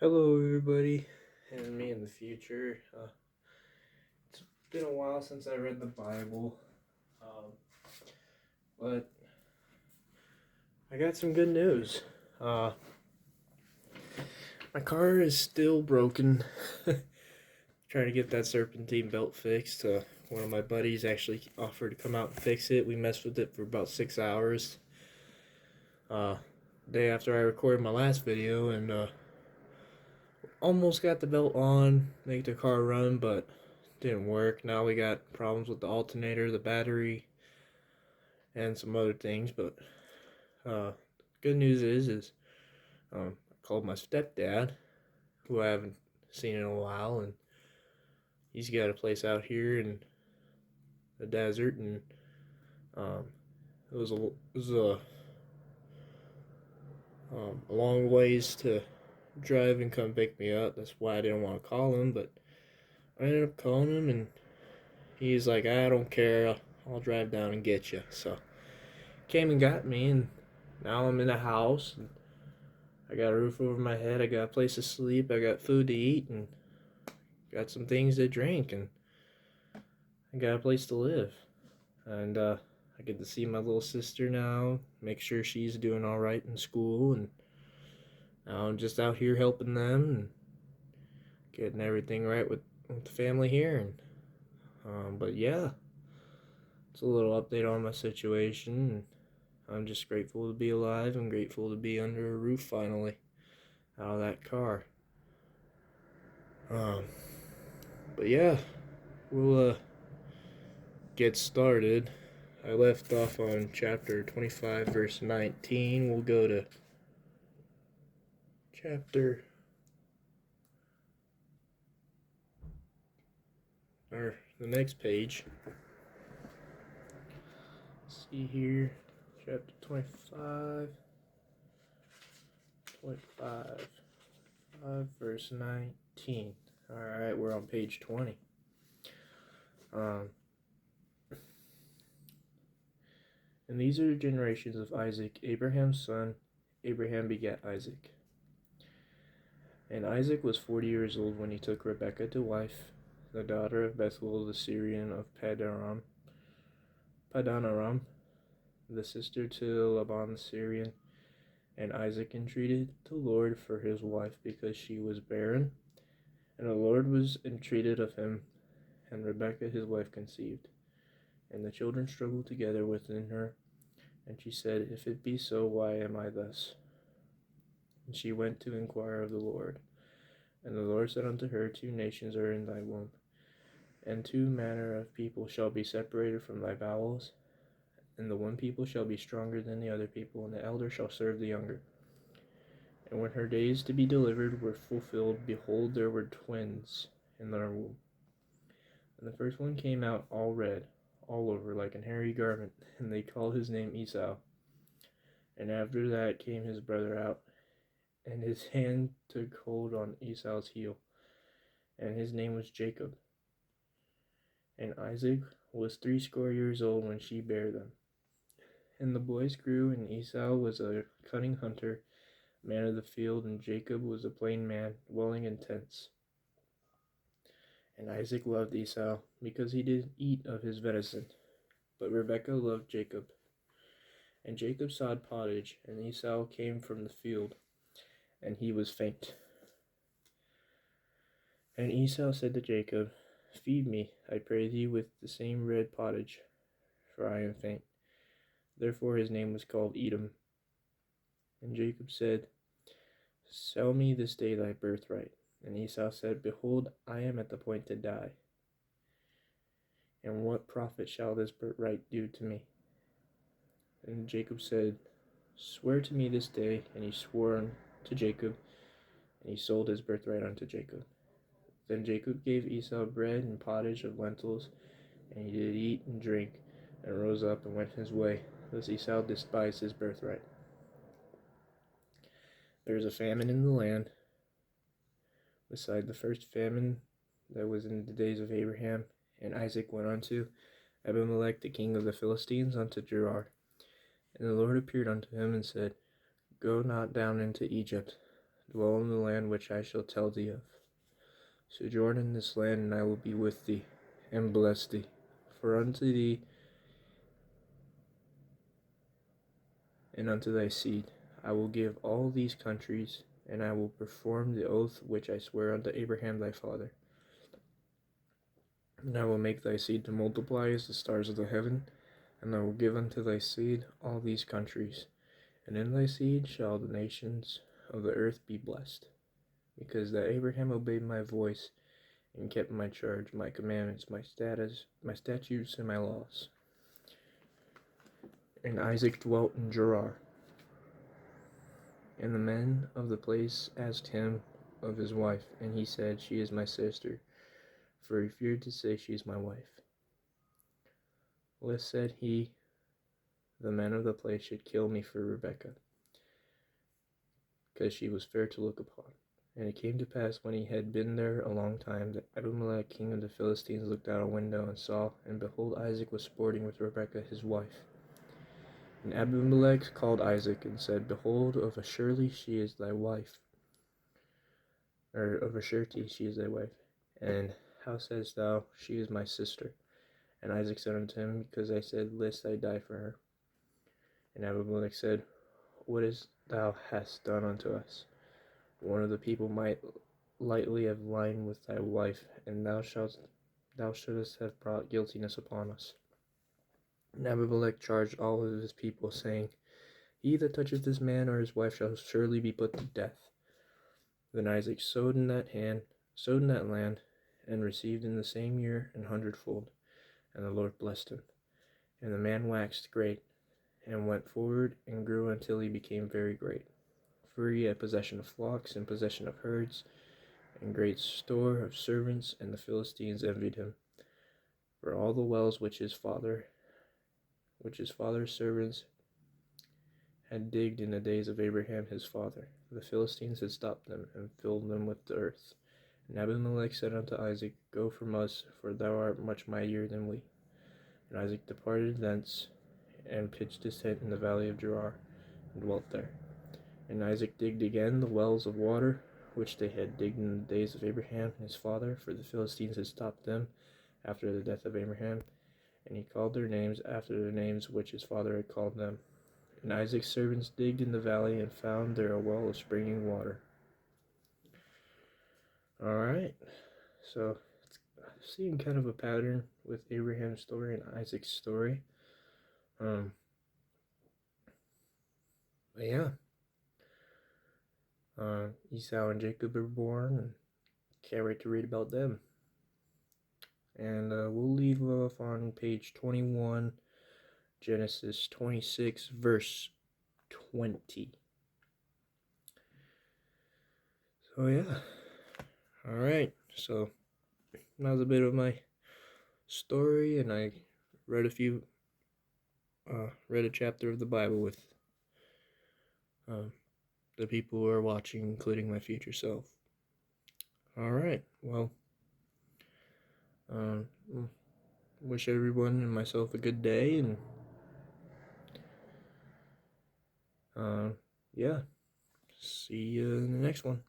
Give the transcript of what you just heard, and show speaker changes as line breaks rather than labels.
Hello, everybody, and me in the future. It's been a while since I read the Bible, um, but I got some good news. Uh, my car is still broken. Trying to get that serpentine belt fixed. One of my buddies actually offered to come out and fix it. We messed with it for about 6 hours. Uh, Day after I recorded my last video, and almost got the belt on, make the car run, but didn't work. Now we got problems with the alternator, the battery, and some other things. But uh, good news is I called my stepdad, who I haven't seen in a while, and he's got a place out here in the desert, and um, it was a long ways to drive and come pick me up. That's why I didn't want to call him, but I ended up calling him, and he's like, "I don't care. I'll drive down and get you." So came and got me, and now I'm in a house. And I got a roof over my head. I got a place to sleep. I got food to eat, and got some things to drink, and I got a place to live. And I get to see my little sister now, make sure she's doing all right in school, and now I'm just out here helping them and getting everything right with the family here. And but yeah, it's a little update on my situation. And I'm just grateful to be alive. I'm grateful to be under a roof finally, out of that car. Um, but yeah, we'll get started. I left off on chapter 25, verse 19. We'll go to chapter, or the next page. Let's see here, chapter 25, 5, verse 19. Alright, we're on page 20. And these are the generations of Isaac, Abraham's son. Abraham begat Isaac. And Isaac was 40 years old when he took Rebekah to wife, the daughter of Bethuel the Syrian of Padanaram, the sister to Laban the Syrian. And Isaac entreated the Lord for his wife because she was barren. And the Lord was entreated of him, and Rebekah his wife conceived. And the children struggled together within her. And she said, If it be so, why am I thus? And she went to inquire of the Lord. And the Lord said unto her, 2 nations are in thy womb, and 2 manner of people shall be separated from thy bowels. And the one people shall be stronger than the other people, and the elder shall serve the younger. And when her days to be delivered were fulfilled, behold, there were twins in their womb. And the first one came out all red, all over, like an hairy garment, and they called his name Esau. And after that came his brother out, and his hand took hold on Esau's heel, and his name was Jacob. And Isaac was 80 years old when she bare them. And the boys grew, and Esau was a cunning hunter, man of the field, and Jacob was a plain man, dwelling in tents. And Isaac loved Esau, because he did eat of his venison, but Rebekah loved Jacob. And Jacob sawed pottage, and Esau came from the field, and he was faint. And Esau said to Jacob, Feed me, I pray thee, with the same red pottage, for I am faint. Therefore his name was called Edom. And Jacob said, Sell me this day thy birthright. And Esau said, Behold, I am at the point to die. And what profit shall this birthright do to me? And Jacob said, Swear to me this day. And he swore unto Jacob, and he sold his birthright unto Jacob. Then Jacob gave Esau bread and pottage of lentils, and he did eat and drink, and rose up and went his way. Thus Esau despised his birthright. There was a famine in the land, beside the first famine that was in the days of Abraham. And Isaac went unto Abimelech the king of the Philistines unto Gerar. And the Lord appeared unto him and said, Go not down into Egypt, dwell in the land which I shall tell thee of. Sojourn in this land, and I will be with thee, and bless thee. For unto thee and unto thy seed I will give all these countries, and I will perform the oath which I swear unto Abraham thy father. And I will make thy seed to multiply as the stars of the heaven, and I will give unto thy seed all these countries, and in thy seed shall the nations of the earth be blessed, because that Abraham obeyed my voice, and kept my charge, my commandments, my statutes, and my laws. And Isaac dwelt in Gerar. And the men of the place asked him of his wife, and he said, She is my sister, for he feared to say, She is my wife. Lest, said he, the men of the place should kill me for Rebekah, because she was fair to look upon. And it came to pass, when he had been there a long time, that Abimelech king of the Philistines looked out a window, and saw, and behold, Isaac was sporting with Rebekah his wife. And Abimelech called Isaac, and said, Behold, of a surety she is thy wife. Or of a surety she is thy wife. And how sayest thou, She is my sister? And Isaac said unto him, Because I said, Lest I die for her. And Abimelech said, What is thou hast done unto us? One of the people might lightly have lain with thy wife, and thou shouldest have brought guiltiness upon us. And Abimelech charged all of his people, saying, He that toucheth this man or his wife shall surely be put to death. Then Isaac sowed in that land, and received in the same year 100-fold. And the Lord blessed him. And the man waxed great, and went forward, and grew until he became very great. For he had possession of flocks, and possession of herds, and great store of servants, and the Philistines envied him. For all the wells which his father's servants had digged in the days of Abraham his father, the Philistines had stopped them, and filled them with the earth. And Abimelech said unto Isaac, Go from us, for thou art much mightier than we. And Isaac departed thence, and pitched his tent in the valley of Gerar, and dwelt there. And Isaac digged again the wells of water, which they had digged in the days of Abraham his father, for the Philistines had stopped them after the death of Abraham. And he called their names after the names which his father had called them. And Isaac's servants digged in the valley, and found there a well of springing water. Alright, so seeing kind of a pattern with Abraham's story and Isaac's story. But yeah. Esau and Jacob were born, and can't wait to read about them. And we'll leave off on page 21, Genesis 26, verse 20. So yeah, alright, so that was a bit of my story, and I read a chapter of the Bible with the people who are watching, including my future self. Alright, well, wish everyone and myself a good day, and yeah, see you in the next one.